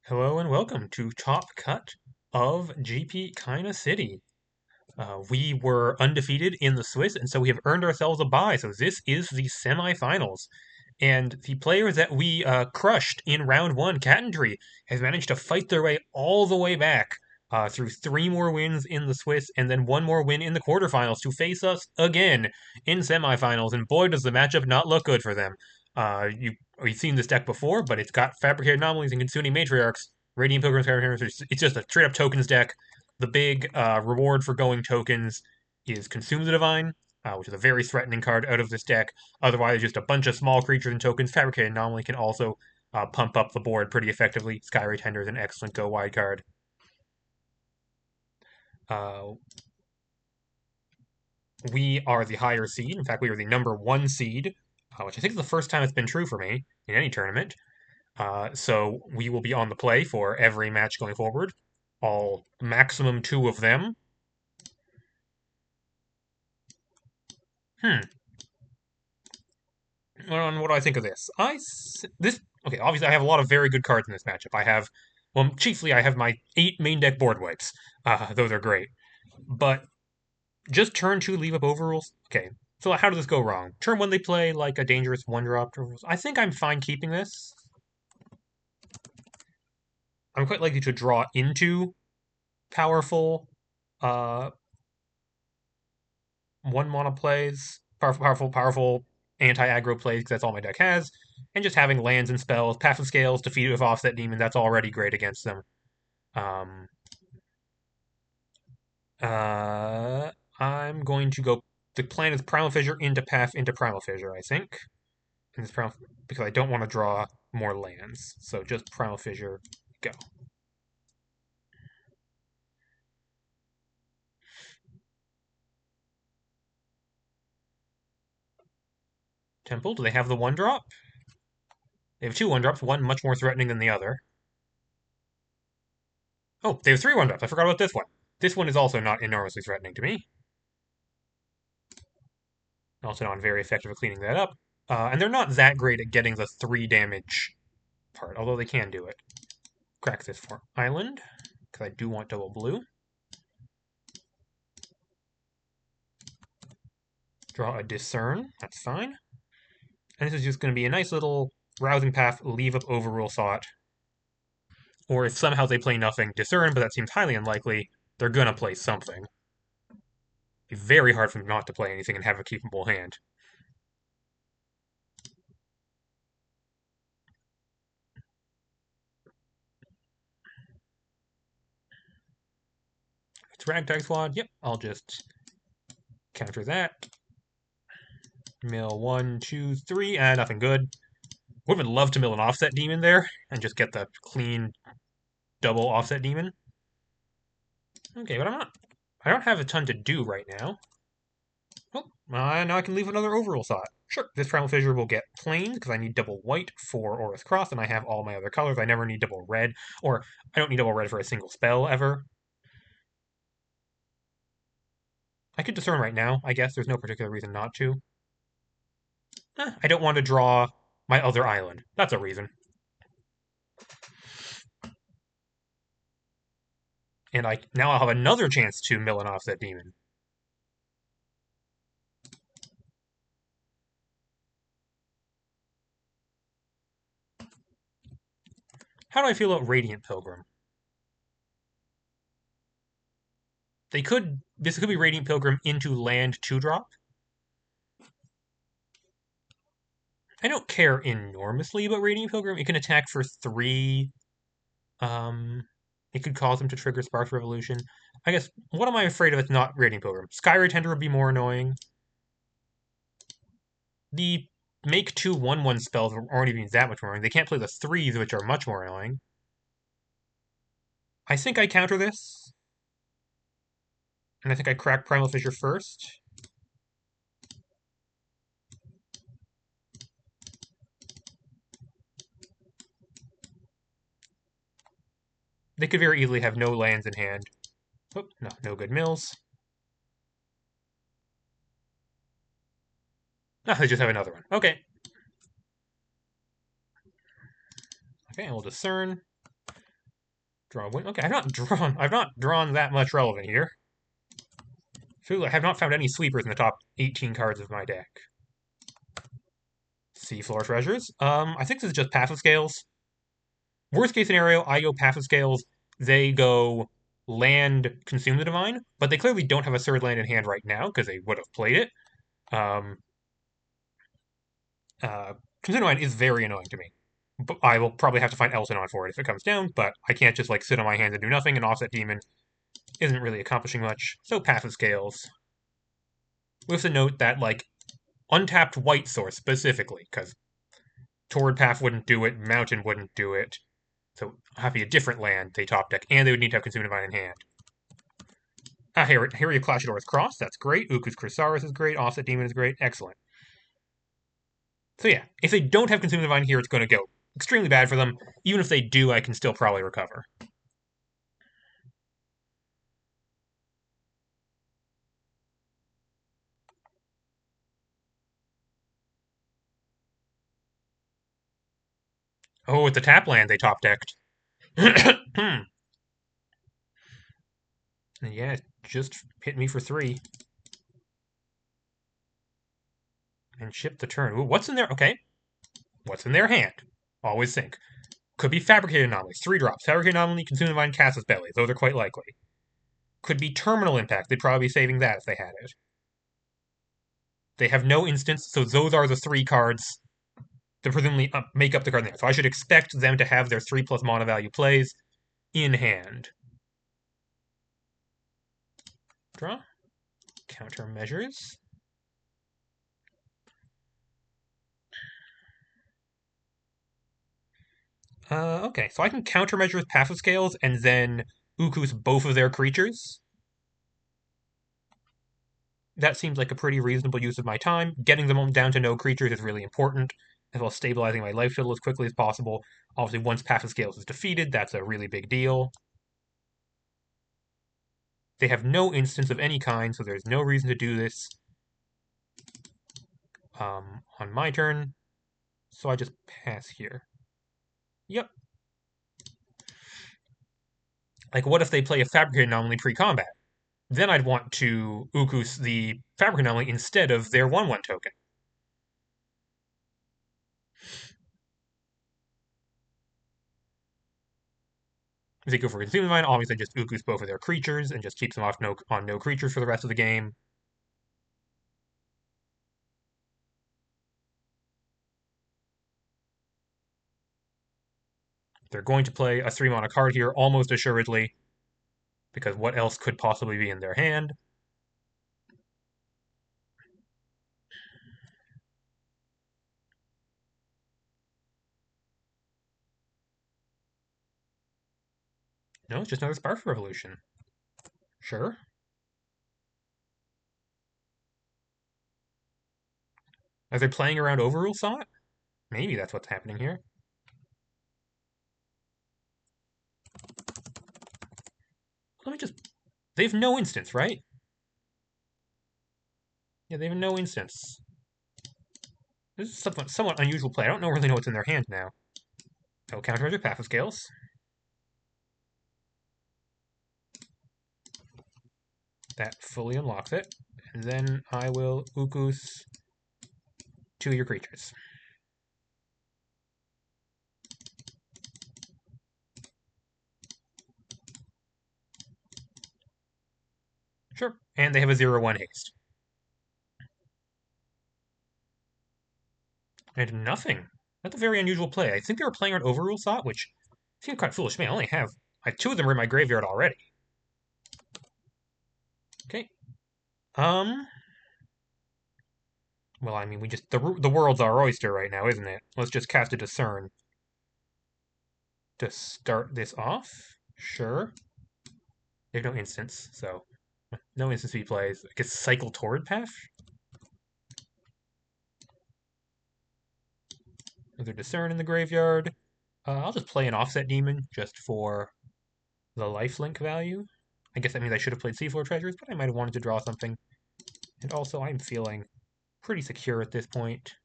Hello and welcome to Top Cut of GP Kaina City. We were undefeated in the Swiss, and so we have earned ourselves a bye. So this is the semifinals. And the players that we crushed in round one, CatInTree, have managed to fight their way all the way back through three more wins in the Swiss and then one more win in the quarterfinals to face us again in semifinals. And boy, does the matchup not look good for them. We've seen this deck before, but it's got Fabricated Anomalies and Consuming Matriarchs, Radiant Pilgrims, it's just a straight up tokens deck. The big reward for going tokens is Consume the Divine, which is a very threatening card out of this deck. Otherwise, just a bunch of small creatures and tokens. Fabricated Anomaly can also pump up the board pretty effectively. Skyray Tender is an excellent go wide card. We are the higher seed. In fact, we are the number one seed, which I think is the first time it's been true for me in any tournament. So we will be on the play for every match going forward. All maximum two of them. Hmm. What do I think of this? Okay. Obviously, I have a lot of very good cards in this matchup. Chiefly I have my 8 main deck board wipes. Those are great. But just turn 2 leave up overrules. Okay. So how does this go wrong? Turn 1 they play like a dangerous 1-drop. I think I'm fine keeping this. I'm quite likely to draw into powerful 1-mana plays, powerful anti-aggro plays, because that's all my deck has, and just having lands and spells, passive scales, defeated with offset demon, that's already great against them. Um, uh, I'm going to go. The plan is Primal Fissure into Path into Primal Fissure, I think. And because I don't want to draw more lands. So just Primal Fissure, go. Temple, do they have the 1-drop? They have 2 1-drops, one much more threatening than the other. Oh, they have 3 1-drops. I forgot about this one. This one is also not enormously threatening to me. Also not very effective at cleaning that up. And they're not that great at getting the 3 damage part, although they can do it. Crack this for Island, because I do want double blue. Draw a Discern, that's fine. And this is just going to be a nice little Rousing Path, leave up Overrule Thought. Or if somehow they play nothing, Discern, but that seems highly unlikely, they're going to play something. It'd be very hard for them not to play anything and have a keepable hand. It's Ragtag Squad. Yep, I'll just counter that. Mill 1, 2, 3. Nothing good. Would have loved to mill an offset demon there and just get the clean double offset demon. Okay, but I don't have a ton to do right now. Oh, now I can leave another overrule thought. Sure, this Primal Fissure will get plain because I need double white for Aura's Cross, and I have all my other colors. I never need double red, or I don't need double red for a single spell ever. I could discern right now, I guess. There's no particular reason not to. I don't want to draw my other island. That's a reason. And now I'll have another chance to mill an offset demon. How do I feel about Radiant Pilgrim? This could be Radiant Pilgrim into land 2-drop. I don't care enormously about Radiant Pilgrim. It can attack for 3. It could cause them to trigger Sparks Revolution. I guess, what am I afraid of? It's not Radiant Pilgrim. Skyray Tender would be more annoying. The make 2 1/1 spells aren't even that much more annoying. They can't play the 3s, which are much more annoying. I think I counter this. And I think I crack Primal Fissure first. They could very easily have no lands in hand. Oh, no good mills. No, they just have another one. Okay. Okay, we'll discern. Draw one. Okay, I've not drawn that much relevant here. I have not found any sleepers in the top 18 cards of my deck. Seafloor Treasures. I think this is just passive scales. Worst case scenario, I go passive scales. They go land, consume the divine, but they clearly don't have a third land in hand right now because they would have played it. Um, consume divine is very annoying to me. But I will probably have to find Elton on for it if it comes down, but I can't just like sit on my hands and do nothing. And offset demon isn't really accomplishing much, so passive scales. With the note that like untapped white source specifically, because Toward Path wouldn't do it, Mountain wouldn't do it. So have to be a different land they top deck, and they would need to have Consume Divine in hand. Here you Clashador's Cross, that's great. Uku's Chrysaris is great. Offset Demon is great. Excellent. So yeah, if they don't have Consume Divine here, it's going to go extremely bad for them. Even if they do, I can still probably recover. Oh, it's a tap land they top decked. And yeah, it just hit me for 3. And ship the turn. Ooh, what's in there? Okay. What's in their hand? Always think. Could be Fabricated Anomalies. 3 drops. Fabricated Anomaly, Consume Divine, Castle's Belly. Those are quite likely. Could be Terminal Impact. They'd probably be saving that if they had it. They have no instance, so those are the 3 cards that presumably make up the card there. So I should expect them to have their 3+ mana value plays in hand. Draw. Countermeasures. Okay, so I can countermeasure with passive scales and then Uku's both of their creatures. That seems like a pretty reasonable use of my time. Getting them down to no creatures is really important, as well as stabilizing my life total as quickly as possible. Obviously, once passive scales is defeated, that's a really big deal. They have no instance of any kind, so there's no reason to do this on my turn. So I just pass here. Yep. Like, what if they play a Fabricated Anomaly pre-combat? Then I'd want to Ukus the Fabricated Anomaly instead of their 1/1 token. If they go for Consume Divine, obviously just Ukus both of their creatures and just keeps them off on no creatures for the rest of the game. They're going to play a 3-mana card here, almost assuredly, because what else could possibly be in their hand? No, it's just another Spark Revolution. Sure. Are they playing around Overrule Sonnet? Maybe that's what's happening here. Let me just... They have no instance, right? Yeah, they have no instance. This is somewhat unusual play. I don't really know what's in their hand now. I will countermeasure passive scales. That fully unlocks it. And then I will Ukus 2 of your creatures. Sure. And they have a 0/1 haste. And nothing. That's a very unusual play. I think they were playing on Overrule Thought, which seemed quite foolish to me. I have 2 of them are in my graveyard already. Okay. Well, I mean, we just the world's our oyster right now, isn't it? Let's just cast a Discern to start this off. Sure. There's no instance, so no instance he plays. I guess cycle Toward Path. Another Discern in the graveyard. I'll just play an Offset Demon just for the lifelink value. I guess that means I should have played Seafloor Treasures, but I might have wanted to draw something. And also, I'm feeling pretty secure at this point.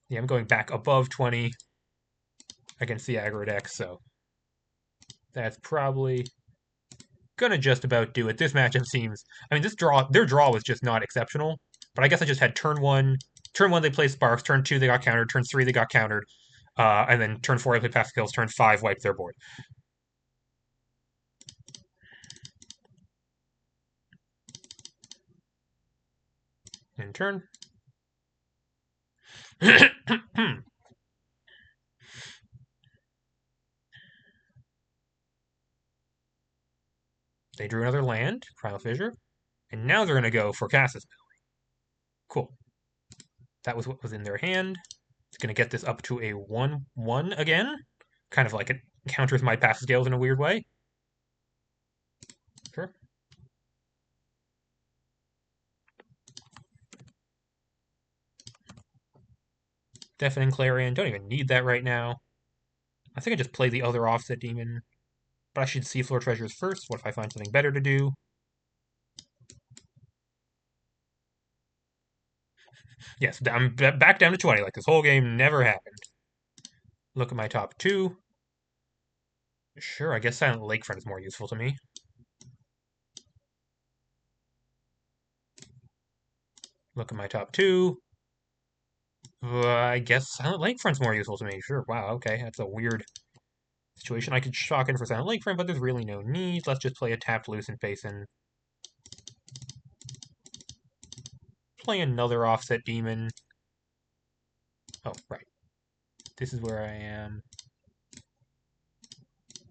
Yeah, I'm going back above 20. against the aggro deck, so that's probably gonna just about do it. This matchup seems, I mean, their draw was just not exceptional, but I guess I just had turn one they played Sparks, turn two they got countered, turn three they got countered, and then turn four they played Path Skills, turn five wiped their board. In turn. They drew another land, Primal Fissure, and now they're going to go for Casus Belly. Cool. That was what was in their hand. It's going to get this up to a 1/1 again. Kind of like it counters my Path Scales in a weird way. Sure. Deafening Clarion. Don't even need that right now. I think I just play the other offset demon. But I should seafloor treasures first. What if I find something better to do? Yes, I'm back down to 20. Like this whole game never happened. Look at my top two. Sure, I guess Silent Lakefront is more useful to me. Look at my top two. I guess Silent Lakefront's more useful to me. Sure, wow, okay. That's a weird situation. I could shock in for Silent Lakefront, but there's really no need. Let's just play a tapped Lucent Basin. Play another offset demon. Oh, right. This is where I am.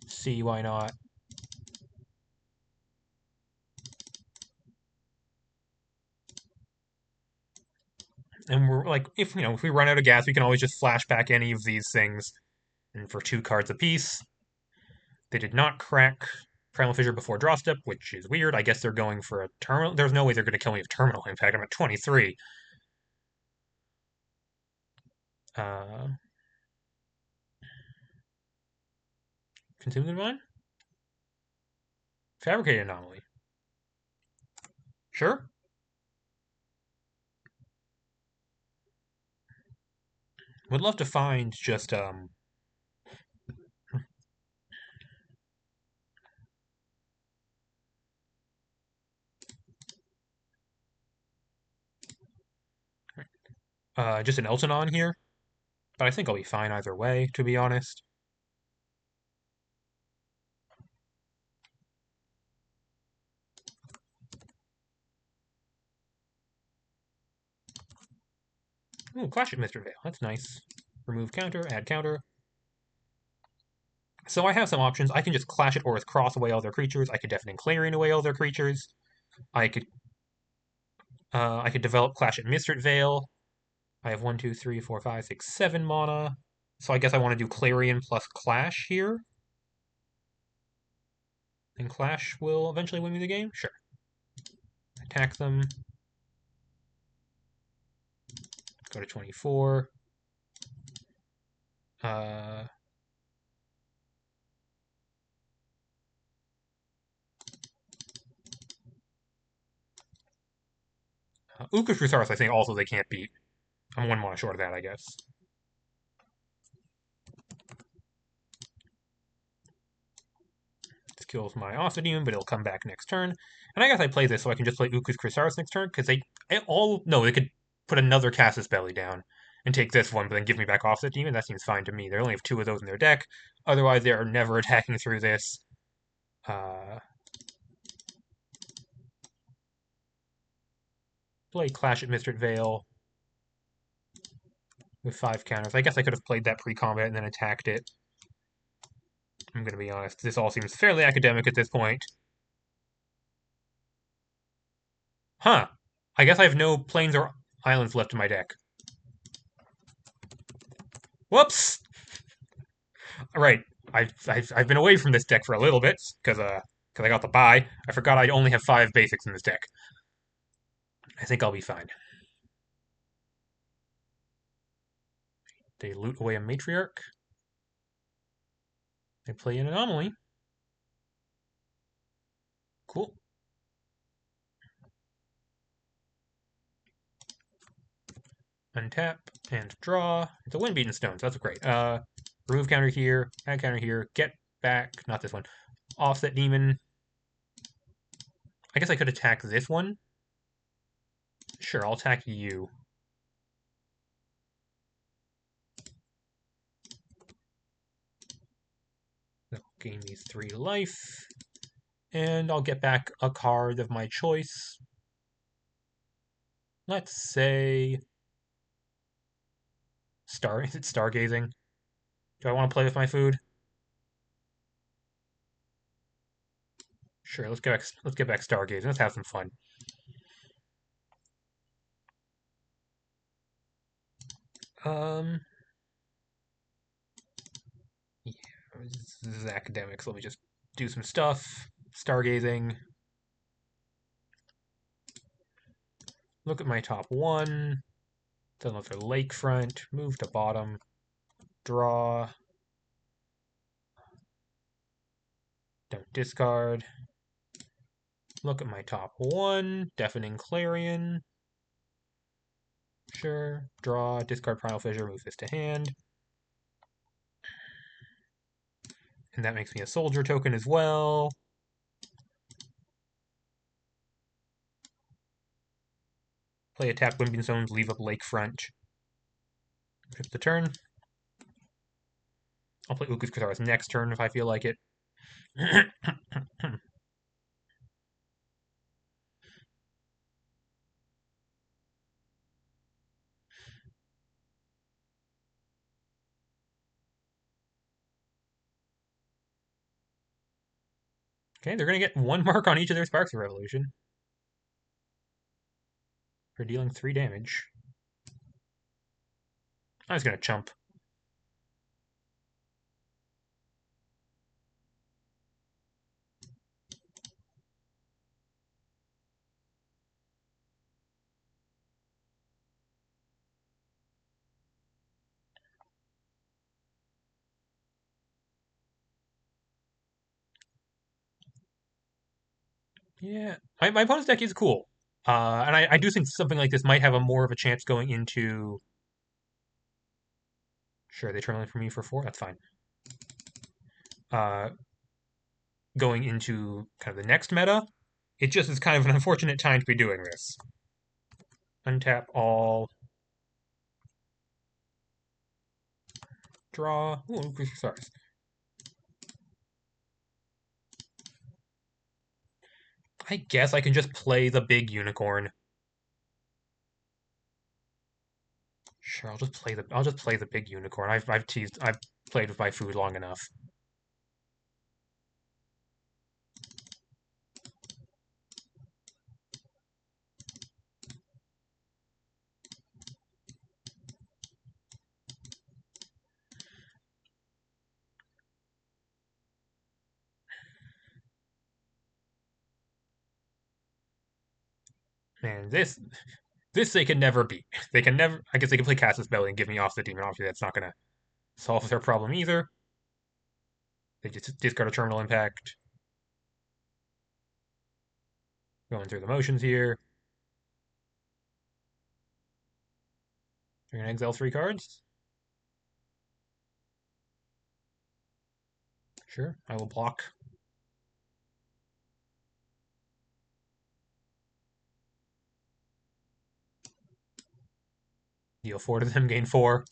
C, why not? And we're like, if we run out of gas, we can always just flash back any of these things. And for 2 cards apiece, they did not crack Primal Fissure before draw step, which is weird. I guess they're going for a terminal. There's no way they're going to kill me with terminal impact. I'm at 23. Uh, Consume the Divine? Fabricated Anomaly. Sure. Would love to find just just an Elton on here, but I think I'll be fine either way, to be honest. Ooh, Clash at Mr. Vale. That's nice. Remove counter, add counter. So I have some options. I can just Clash it or with Cross away all their creatures. I could Deafening Clarion away all their creatures. I could develop Clash at Mr. Vale. I have 1, 2, 3, 4, 5, 6, 7 mana. So I guess I want to do Clarion plus Clash here. And Clash will eventually win me the game? Sure. Attack them. Go to 24. Uku's Resource, I think also they can't beat. I'm 1 mana short of that, I guess. This kills my Ossidium, but it'll come back next turn. And I guess I play this so I can just play Uku's Chrysaris next turn, because they could put another Casus Belly down and take this one, but then give me back Offset Demon. That seems fine to me. They only have 2 of those in their deck. Otherwise, they are never attacking through this. Play Clash at Mistred Vale with 5 counters. I guess I could have played that pre-combat and then attacked it. I'm going to be honest. This all seems fairly academic at this point. Huh. I guess I have no planes or islands left in my deck. Whoops! Right. I've been away from this deck for a little bit, because I got the buy. I forgot I only have 5 basics in this deck. I think I'll be fine. They loot away a Matriarch. They play an Anomaly. Cool. Untap and draw. It's a Windbeaten Stone, so that's great. remove counter here, add counter here, get back, not this one, offset demon. I guess I could attack this one. Sure, I'll attack you. That'll gain me 3 life. And I'll get back a card of my choice. Let's say is it stargazing? Do I want to play with my food? Sure, let's get back stargazing. Let's have some fun. Um yeah, this is academics. Let me just do some stuff. Stargazing. Look at my top one. Then look at lakefront. Move to bottom. Draw. Don't discard. Look at my top one. Deafening Clarion. Sure. Draw. Discard Primal Fissure. Move this to hand. And that makes me a soldier token as well. Play a tap Wimping Stones, leave up Lakefront. Trip the turn. I'll play Uka's Katara's next turn if I feel like it. Okay, they're going to get 1 mark on each of their Sparks of Revolution for dealing 3 damage. I was going to chump. Yeah, my opponent's deck is cool. And I do think something like this might have a more of a chance going into... Sure, they turn for me for 4? That's fine. Going into kind of the next meta. It just is kind of an unfortunate time to be doing this. Untap all. Draw. Ooh, stars. I guess I can just play the big unicorn. Sure, I'll just play the big unicorn. I've played with my food long enough. Man, this they can never beat. They can never. I guess they can play Casus Belly and give me off the demon. Obviously, that's not gonna solve their problem either. They just discard a terminal impact. Going through the motions here. You're gonna exile 3 cards. Sure, I will block. Deal 4 to them, gain 4.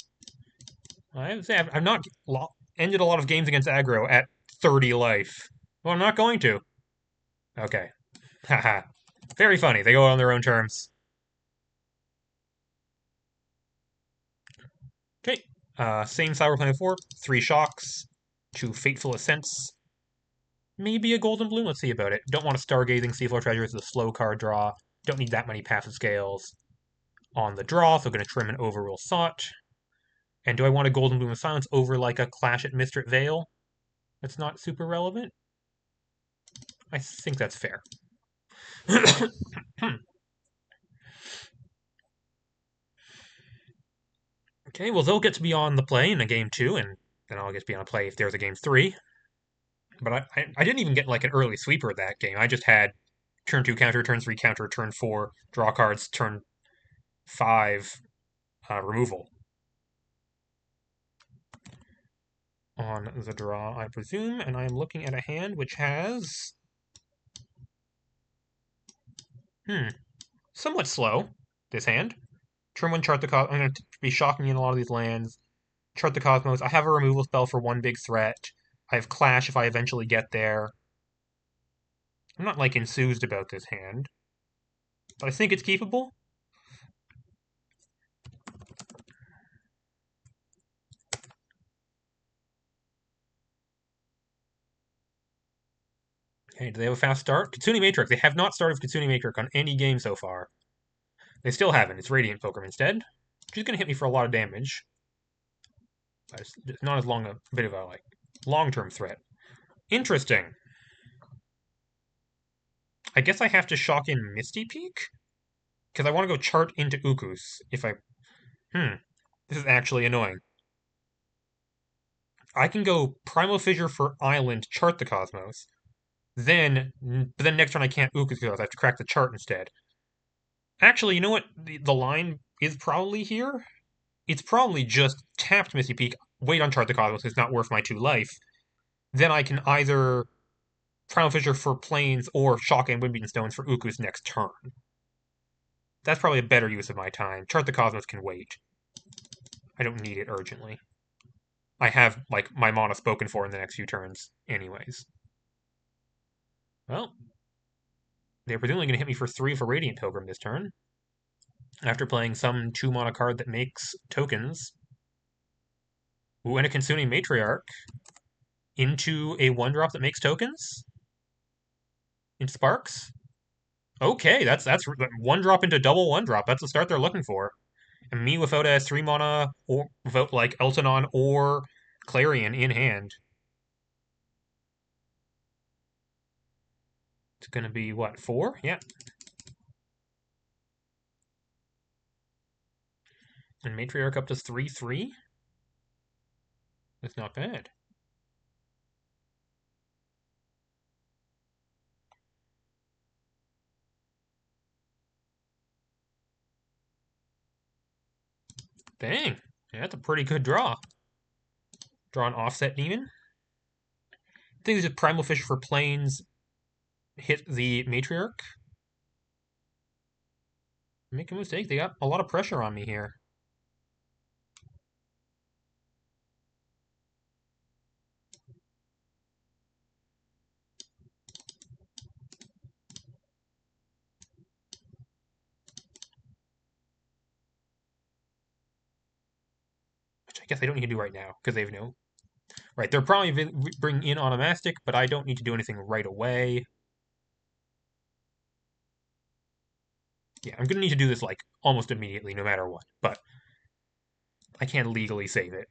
I would say I've not ended a lot of games against aggro at 30 life. Well, I'm not going to. Okay. Haha. Very funny. They go on their own terms. Okay. Same Cyber Planet 4. 3 shocks. 2 Fateful Ascents. Maybe a Golden Bloom. Let's see about it. Don't want a Stargazing Seafloor Treasure. It's a slow card draw. Don't need that many passive scales on the draw, so going to trim an Overrule Sought. And do I want a Golden Bloom of Silence over like a Clash at Mistrit Vale? That's not super relevant. I think that's fair. Okay, well, they'll get to be on the play in a game 2, and then I'll get to be on a play if there's a game 3. But I didn't even get like an early sweeper of that game. I just had turn 2 counter, turn 3 counter, turn 4 draw cards, turn 5 removal. on the draw, I presume, and I'm looking at a hand which has... somewhat slow, this hand. Turn 1, chart the Cosmos. I'm going to be shocking in a lot of these lands. Chart the Cosmos. I have a removal spell for 1 big threat. I have Clash if I eventually get there. I'm not, like, enthused about this hand. But I think it's keepable. Okay, do they have a fast start? Kitsune Matrix. They have not started Kitsune Matrix on any game so far. They still haven't. It's Radiant Pilgrim instead. She's going to hit me for a lot of damage. But it's not as long a bit of a, like, long-term threat. Interesting. I guess I have to shock in Misty Peak? Because I want to go chart into Ukus if I... This is actually annoying. I can go Primal Fissure for Island, chart the Cosmos. But then next turn I can't Ukus because I have to crack the chart instead. Actually, you know what? The line is probably here. It's probably just tapped Misty Peak, wait on chart the Cosmos, it's not worth my 2 life. Then I can either Primal Fissure for Plains or shock and Windbeaten Stones for Ukus next turn. That's probably a better use of my time. Chart the Cosmos can wait. I don't need it urgently. I have, like, my mana spoken for in the next few turns anyways. Well, they're presumably going to hit me for 3 for Radiant Pilgrim this turn. After playing some 2 mana card that makes tokens. Ooh, and a Consuming Matriarch into a 1-drop that makes tokens? Into Sparks? Okay, that's 1-drop into double 1-drop. That's the start they're looking for. And me without a 3 mana, or without, like, Eltonon or Clarion in hand. It's going to be, what, 4? Yeah. And Matriarch up to 3/3? That's not bad. Dang. Yeah, that's a pretty good draw. Draw an Offset Demon. I think there's a Primal Fish for Plains. Hit the Matriarch. Make a mistake. They got a lot of pressure on me here. Which I guess I don't need to do right now, because they have no... Right, they're probably bringing in Onomastic, but I don't need to do anything right away. Yeah, I'm going to need to do this, like, almost immediately, no matter what. But I can't legally save it.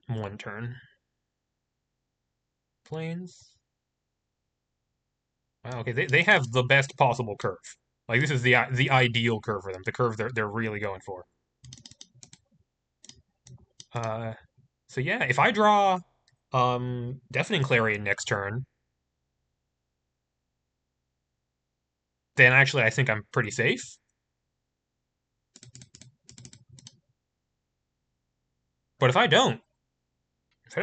1 turn. Plains. Wow, okay, they have the best possible curve. Like, this is the ideal curve for them. The curve they're really going for. So yeah, if I draw Deafening Clarion next turn, then actually I think I'm pretty safe. But if I don't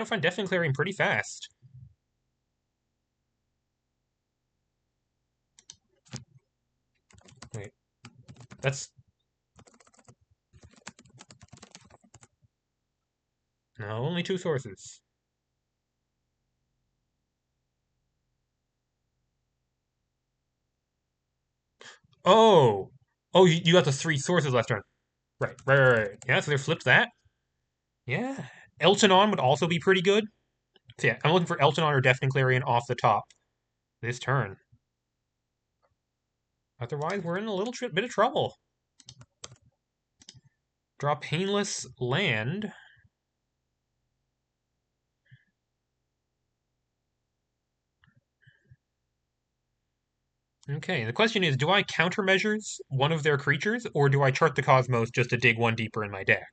find Deafening Clarion pretty fast. Wait. That's... No, only 2 sources. Oh! Oh, you got the 3 sources left turn. Right. Yeah, so they flipped that. Yeah. Eltonon would also be pretty good. So yeah, I'm looking for Eltonon or Deafening Clarion off the top this turn. Otherwise, we're in a little bit of trouble. Draw Painless Land. Okay, the question is, do I countermeasures one of their creatures, or do I chart the Cosmos just to dig 1 deeper in my deck?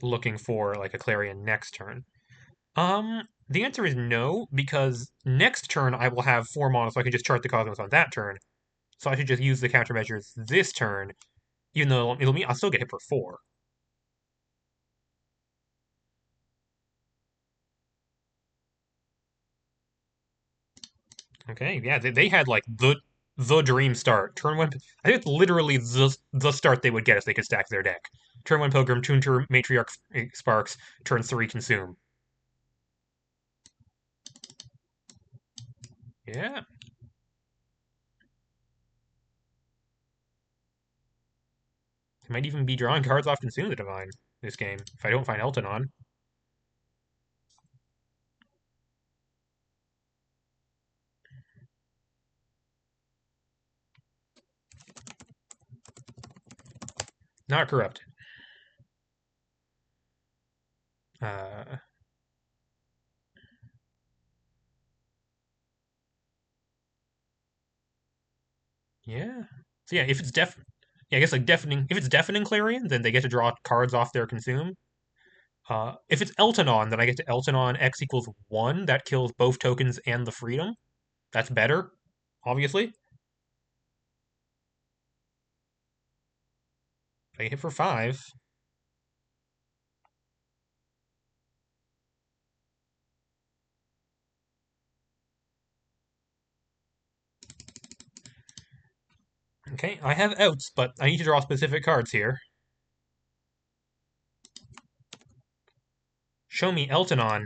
Looking for, like, a Clarion next turn. The answer is no, because next turn I will have 4 mana, so I can just chart the Cosmos on that turn. So I should just use the countermeasures this turn, even though I'll still get hit for 4. Okay, yeah, they had like the dream start. Turn one, I think it's literally the start they would get if they could stack their deck. Turn one Pilgrim, turn Matriarch Sparks, turn three Consume. Yeah, I might even be drawing cards off Consume the Divine this game if I don't find Elton on. Not corrupted. Uh, yeah. So yeah, if it's yeah, I guess like deafening. If it's deafening Clarion, then they get to draw cards off their Consume. If it's Elton on, then I get to Elton on X equals 1. That kills both tokens and the freedom. That's better, obviously. I hit for 5. Okay, I have outs, but I need to draw specific cards here. Show me Elton on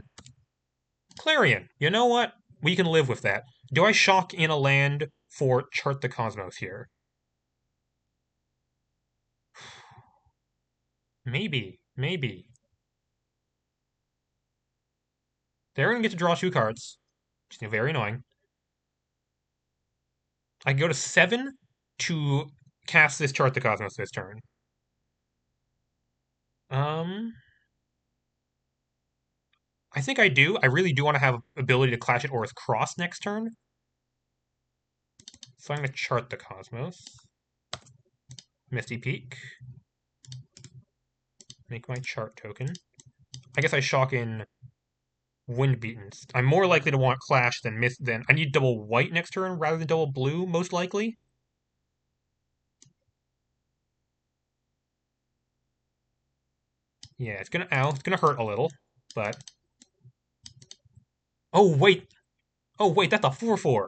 Clarion. You know what? We can live with that. Do I shock in a land for Chart the Cosmos here? Maybe, maybe. They're going to get to draw 2 cards, which is very annoying. I can go to 7 to cast this Chart the Cosmos this turn. Um, I think I do. I really do want to have ability to clash it or with Cross next turn. So I'm going to Chart the Cosmos. Misty Peak. Make my chart token. I guess I shock in Windbeaten. I'm more likely to want Clash than Miss. Than I need double white next turn rather than double blue, most likely. Yeah, it's gonna ow. It's gonna hurt a little, but oh wait, oh wait, that's a 4/4.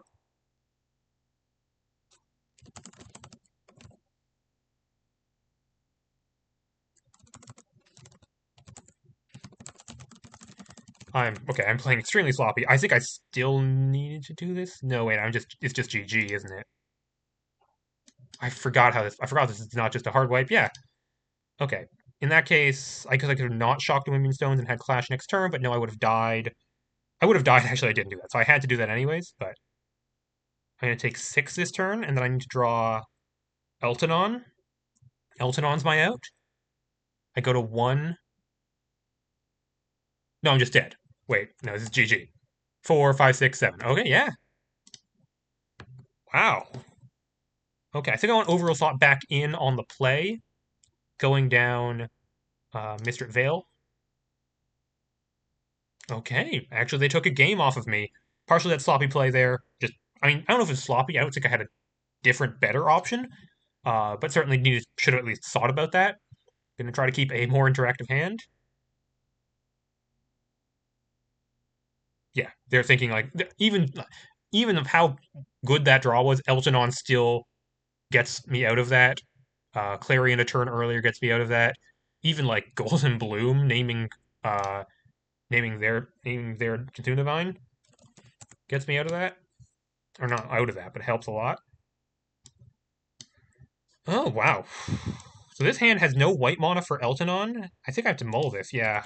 I'm okay. I'm playing extremely sloppy. I think I still needed to do this. No wait, I'm just. It's just GG, isn't it? I forgot how this. I forgot this is not just a hard wipe. Yeah. Okay. In that case, I guess I could have not shocked the Windbeam Stones and had Clash next turn, but no, I would have died. I would have died. Actually, I didn't do that, so I had to do that anyways. But I'm going to take 6 this turn, and then I need to draw Eltonon. Eltonon's my out. I go to 1. No, I'm just dead. Wait, no, this is GG. 4, 5, 6, 7. Okay, yeah. Wow. Okay, I think I want Overall Thought back in on the play, going down Mr. Vale. Okay, actually, they took a game off of me. Partially that sloppy play there. Just, I mean, I don't know if it's sloppy. I don't think I had a different, better option, but certainly should have at least thought about that. Going to try to keep a more interactive hand. Yeah, they're thinking like even of how good that draw was, Eltonon still gets me out of that. Clarion a turn earlier gets me out of that. Even like Golden Bloom naming their Tune Divine gets me out of that. Or not out of that, but helps a lot. Oh wow. So this hand has no white mana for Eltonon. I think I have to mull this, yeah.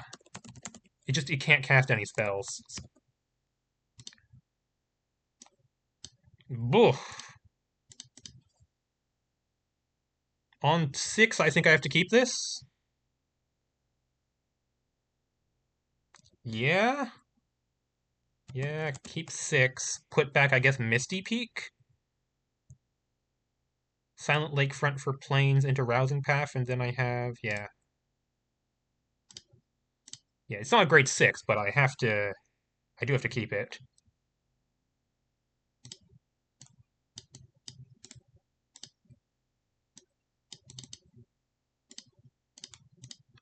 It can't cast any spells. Boof. On 6, I think I have to keep this. Yeah. Yeah, keep 6. Put back, I guess, Misty Peak. Silent Lakefront for Plains into Rousing Path, and then I have, yeah. Yeah, it's not a great 6, but I do have to keep it.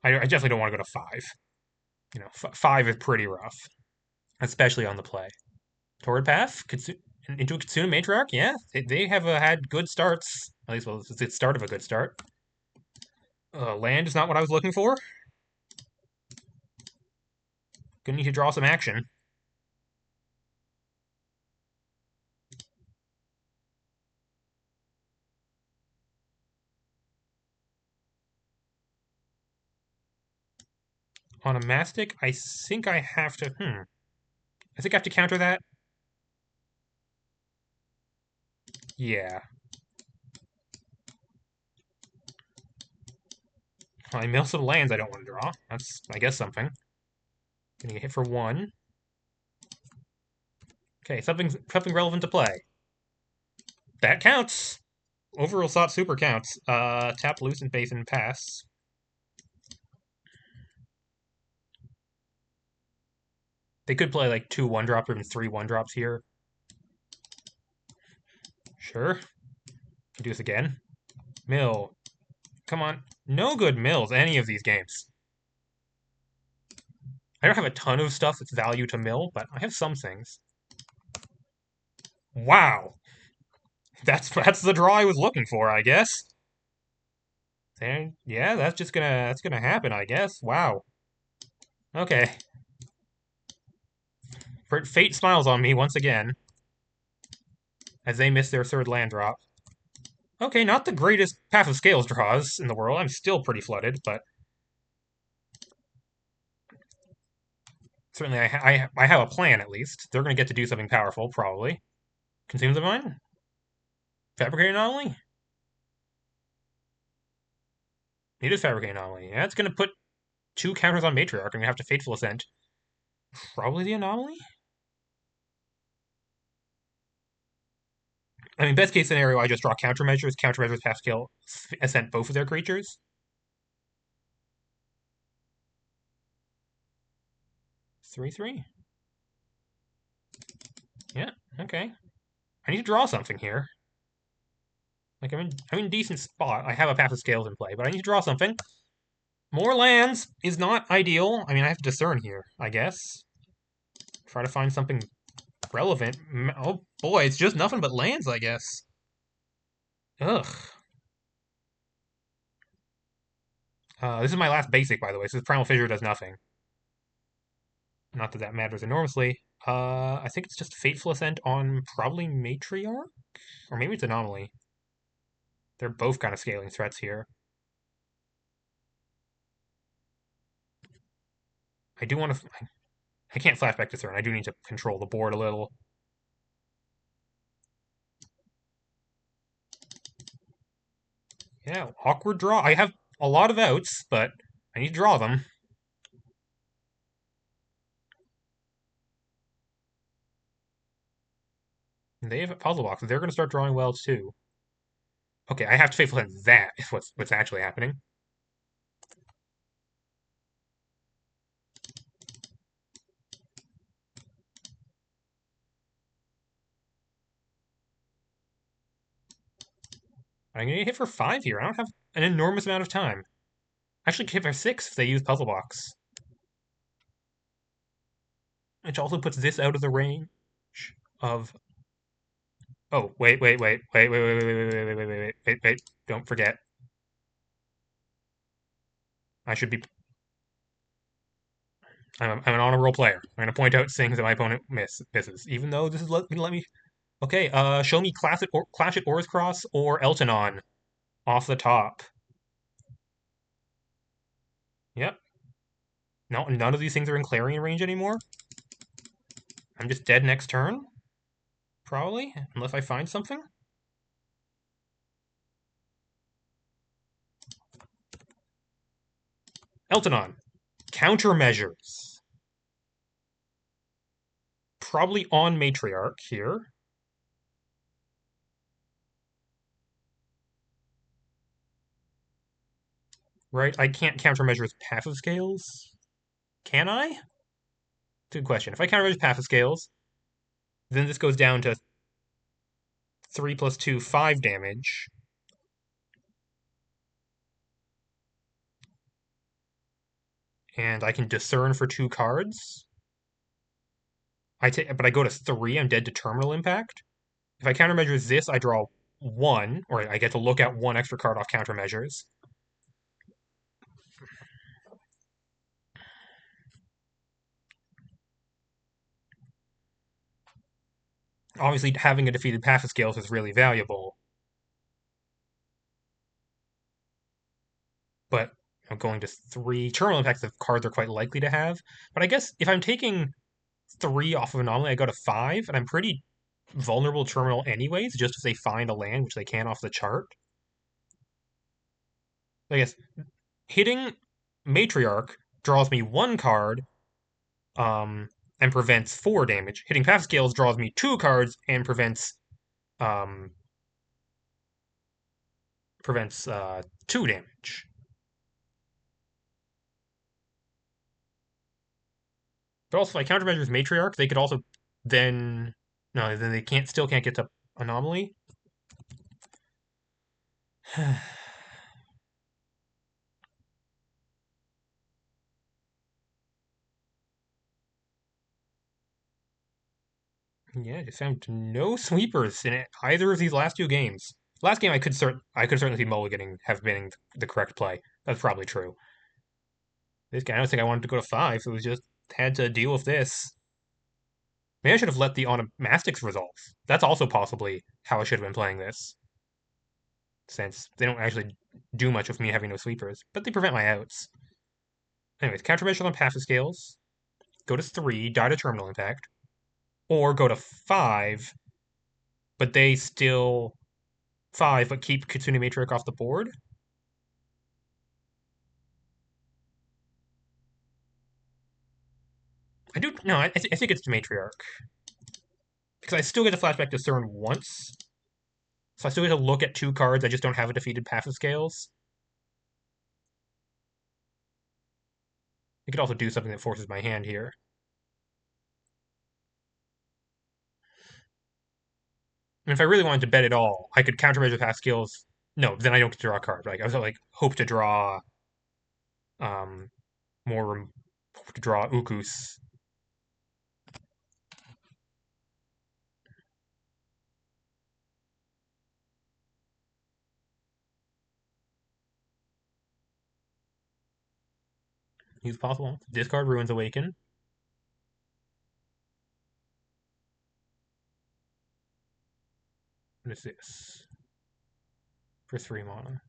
I definitely don't want to go to 5. 5 is pretty rough, especially on the play. Torrid Path? Into a Kitsune Matriarch, yeah. They have had good starts. At least, well, it's the start of a good start. Land is not what I was looking for. Gonna need to draw some action. On a Mastic, I think I have to. I think I have to counter that. Yeah. I mill some lands I don't want to draw. That's, I guess, something. Gonna get hit for 1. Okay, something relevant to play. That counts. Overall Thought Super counts. Tap Lucent Base and pass. They could play like 2 1-drops or even 3 1-drops here. Sure. Can do this again. Mill. Come on. No good mills any of these games. I don't have a ton of stuff that's value to mill, but I have some things. Wow. That's the draw I was looking for, I guess. And yeah, that's gonna happen, I guess. Wow. Okay. Fate smiles on me once again as they miss their 3rd land drop. Okay, not the greatest Path of Scales draws in the world. I'm still pretty flooded, but certainly I have a plan at least. They're going to get to do something powerful, probably. Consume the Vine? Fabricate Anomaly? It is Fabricate Anomaly. Yeah, it's going to put 2 counters on Matriarch. I'm going to have to Fateful Ascent. Probably the Anomaly? I mean, best case scenario, I just draw countermeasures. Countermeasures pass kill, ascent both of their creatures. 3/3. Yeah, okay. I need to draw something here. Like I'm in decent spot. I have a Path of Scales in play, but I need to draw something. More lands is not ideal. I mean, I have to discern here, I guess. Try to find something relevant. Oh boy, it's just nothing but lands, I guess. Ugh. This is my last basic, by the way. So this Primal Fissure does nothing. Not that that matters enormously. I think it's just Fateful Ascent on probably Matriarch? Or maybe it's Anomaly. They're both kind of scaling threats here. I do want to... I can't flashback to turn. I do need to control the board a little. Yeah, awkward draw. I have a lot of outs, but I need to draw them. They have puzzle boxes. They're going to start drawing well too. Okay, I have to faithful that that is what's actually happening. I'm going to hit for 5 here. I don't have an enormous amount of time. Actually, hit for 6 if they use puzzle box. Which also puts this out of the range of. Oh, wait. Don't forget. I should be. I'm an honor roll player. I'm going to point out things that my opponent misses. Even though this is let me. Okay, show me Clash at Oars Cross or Eltonon off the top. Yep. No, none of these things are in Clarion range anymore. I'm just dead next turn. Probably, unless I find something. Eltonon. Countermeasures. Probably on Matriarch here. Right? I can't countermeasure passive scales. Can I? Good question. If I countermeasure passive scales, then this goes down to 3 plus 2, 5 damage. And I can discern for 2 cards. But I go to 3, I'm dead to Terminal Impact. If I countermeasures this, I draw one, or I get to look at one extra card off countermeasures. Obviously, having a defeated passive scales is really valuable, but I'm going to three terminal impacts the cards are quite likely to have. But I guess if I'm taking three off of anomaly, I go to five, and I'm pretty vulnerable terminal anyways, just if they find a land, which they can off the chart. I guess hitting Matriarch draws me one card, and prevents 4 damage. Hitting passive scales draws me 2 cards and um, prevents 2 damage. But also, if I countermeasures Matriarch, they could also then then they can't get to anomaly. Yeah, just found no sweepers in either of these last 2 games. Last game, I could certainly see mulliganing have been the correct play. That's probably true. This game, I don't think I wanted to go to 5. So it was just had to deal with this. Maybe I should have let the onomastics resolve. That's also possibly how I should have been playing this, since they don't actually do much with me having no sweepers, but they prevent my outs. Anyways, countermeasure on passive scales. Go to 3, die to terminal impact, or go to 5, but they still 5, but keep Kitsune Matriarch off the board. I do no, I think it's Matriarch because I still get a flashback discern once, so I still get to look at 2 cards. I just don't have a defeated passive scales. I could also do something that forces my hand here. And if I really wanted to bet it all, I could countermeasure passive skills. No, then I don't get to draw a card. Like I was like hope to draw um more to draw Ukus. Use possible. Discard Ruins Awaken. What is this? For 3 mana.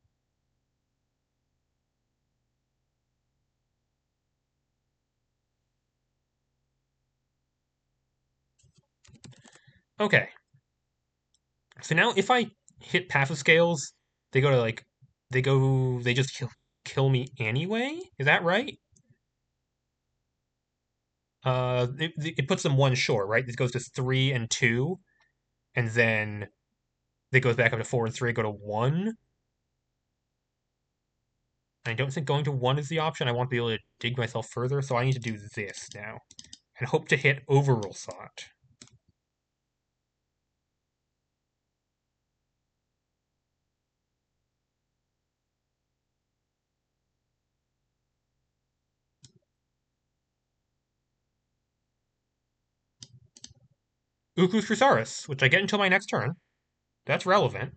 Okay. So now if I hit passive scales, they go to like they just kill me anyway? Is that right? It puts them one short, right? This goes to 3 and 2, and then it goes back up to 4 and 3, go to 1. I don't think going to 1 is the option. I want to be able to dig myself further, so I need to do this now. And hope to hit Overrule Thought. Ukus Crusaris, which I get until my next turn. That's relevant.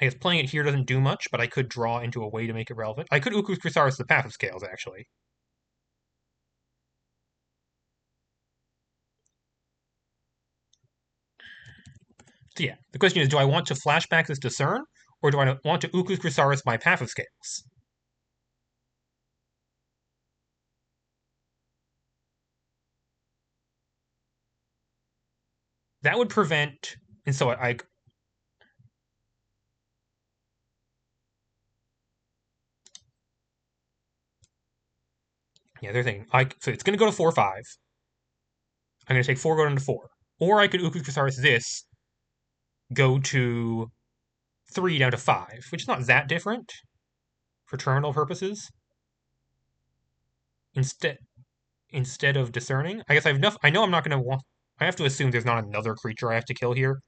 I guess playing it here doesn't do much, but I could draw into a way to make it relevant. I could Ukus Crusaris the passive scales, actually. So yeah, the question is, do I want to flashback this Discern, or do I want to Ukus Crusaris my passive scales? That would prevent, and so yeah, they're thinking, so it's going to go to 4/5. I'm going to take 4, go down to 4. Or I could Ukus Crusaris this, go to 3 down to 5, which is not that different for terminal purposes. Instead, instead of discerning, I guess I have enough. I know I'm not going to want. I have to assume there's not another creature I have to kill here,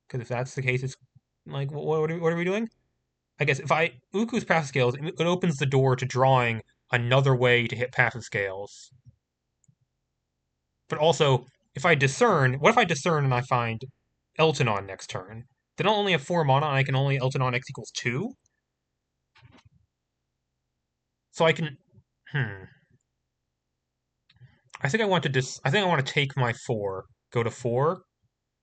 because if that's the case, it's like what are we doing? I guess if I Uku's passive scales, it opens the door to drawing another way to hit passive scales. But also, if I discern, what if I discern and I find Eltonon next turn? Then I'll only have 4 mana and I can only Eltonon X equals 2? So I can. Hmm. I think I want to take my 4, go to 4,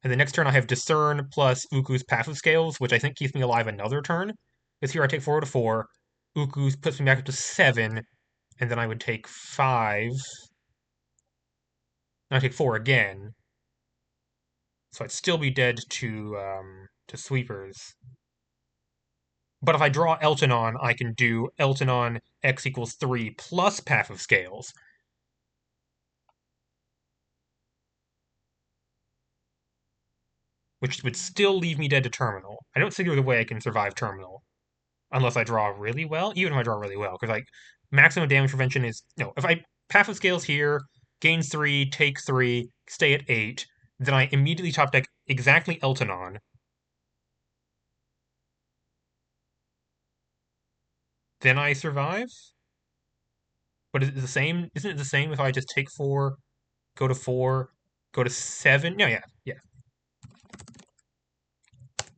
and the next turn I have Discern plus Uku's passive scales, which I think keeps me alive another turn. Because here I take 4 to 4, Uku's puts me back up to 7, and then I would take 5. And I take 4 again. So I'd still be dead to sweepers. But if I draw Eltonon, I can do Eltonon X equals 3 plus passive scales. Which would still leave me dead to terminal. I don't see the way I can survive terminal. Unless I draw really well, even if I draw really well. Because like maximum damage prevention is no, if I passive scales here, gains 3, takes 3, stay at 8, then I immediately top deck exactly Eltonon. Then I survive? But is it the same? Isn't it the same if I just take 4, go to 4, go to 7? No, yeah.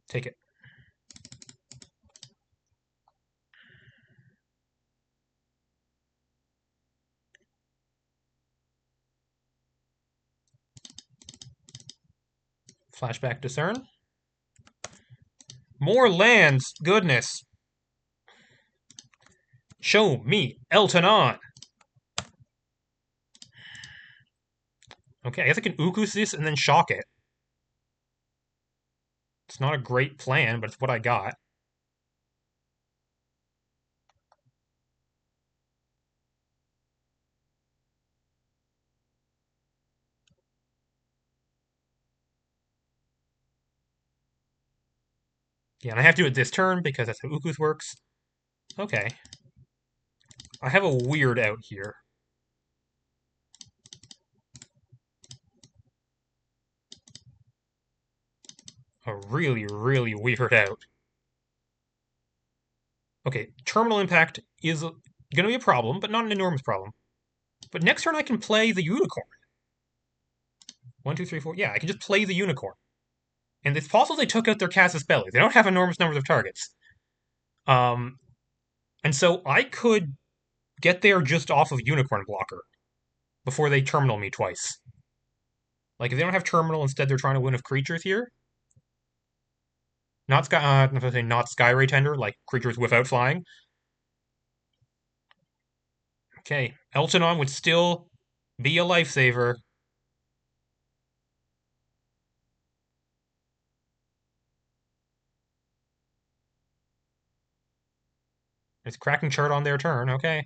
Take it. Flashback discern. More lands! Goodness! Show me Eltonon! Okay, I guess I can Ukus this and then shock it. It's not a great plan, but it's what I got. Yeah, and I have to do it this turn because that's how Ukus works. Okay. I have a weird out here. A really, really weird out. Okay, terminal impact is going to be a problem, but not an enormous problem. But next turn I can play the unicorn. 1, 2, 3, 4. Yeah, I can just play the unicorn. And it's possible they took out their Casus Belli. They don't have enormous numbers of targets. And so I could get there just off of Unicorn Blocker before they terminal me twice. Like, if they don't have terminal, instead they're trying to win with creatures here. Not Sky Ray Tender, like creatures without flying. Okay, Eltonon would still be a lifesaver. It's cracking chart on their turn, okay.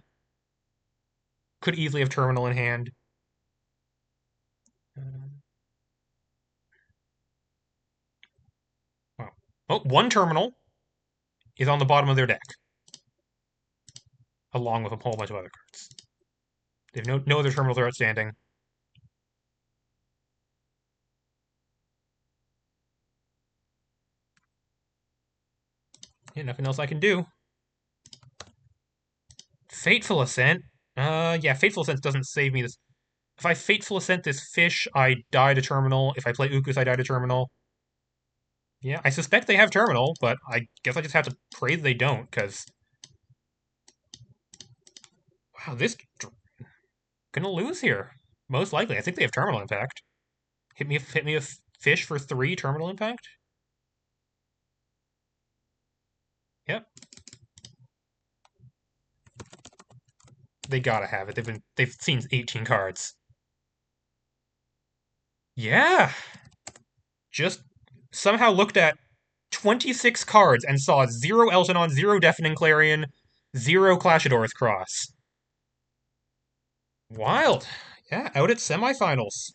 Could easily have terminal in hand. Wow. Oh, one terminal is on the bottom of their deck, along with a whole bunch of other cards. They have no other terminals are outstanding. Yeah, nothing else I can do. Fateful Ascent. Yeah, Fateful Ascent doesn't save me this. If I Fateful Ascent this fish, I die to terminal. If I play Ukus, I die to terminal. Yeah, I suspect they have terminal, but I guess I just have to pray they don't, because... Wow, gonna lose here. Most likely. I think they have terminal impact. Hit me a fish for 3 terminal impact? Yep. They gotta have it. They've seen 18 cards. Yeah. Just somehow looked at 26 cards and saw 0 Eltonon, 0 Deafening Clarion, 0 Clashador's Cross. Wild. Yeah, out at semifinals.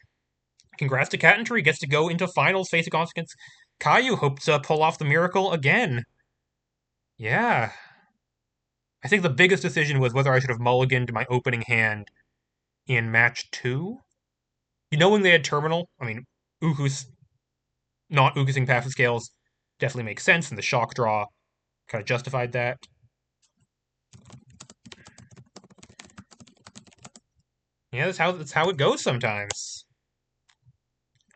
Congrats to CatInTree. Gets to go into finals facing off against Caillou. Hopes to pull off the miracle again. Yeah. I think the biggest decision was whether I should have mulliganed my opening hand in match 2. Knowing they had terminal, I mean, Ukus not Ukusing passive scales definitely makes sense in the shock draw. Kind of justified that. Yeah, that's how it goes sometimes.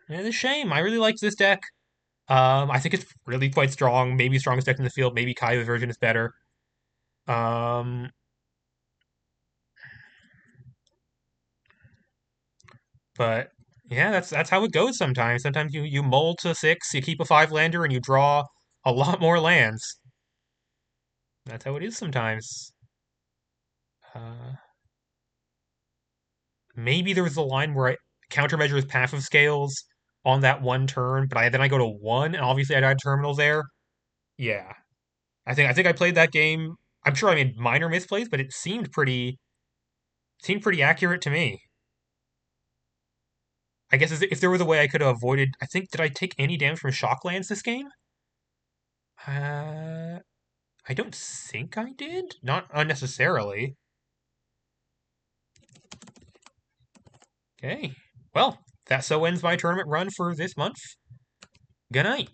Yeah, it's a shame. I really liked this deck. I think it's really quite strong. Maybe strongest deck in the field. Maybe Kai's version is better. Um, but yeah, that's how it goes sometimes. Sometimes you mull to 6, you keep a 5 lander, and you draw a lot more lands. That's how it is sometimes. Uh, Maybe there was a line where I countermeasures passive scales on that one turn, but then I go to 1, and obviously I died terminals there. Yeah, I think I played that game. I'm sure I made minor misplays, but it seemed pretty accurate to me. I guess if there was a way I could have avoided, I think, did I take any damage from Shocklands this game? Uh, I don't think I did. Not unnecessarily. Okay. Well, that so ends my tournament run for this month. Good night.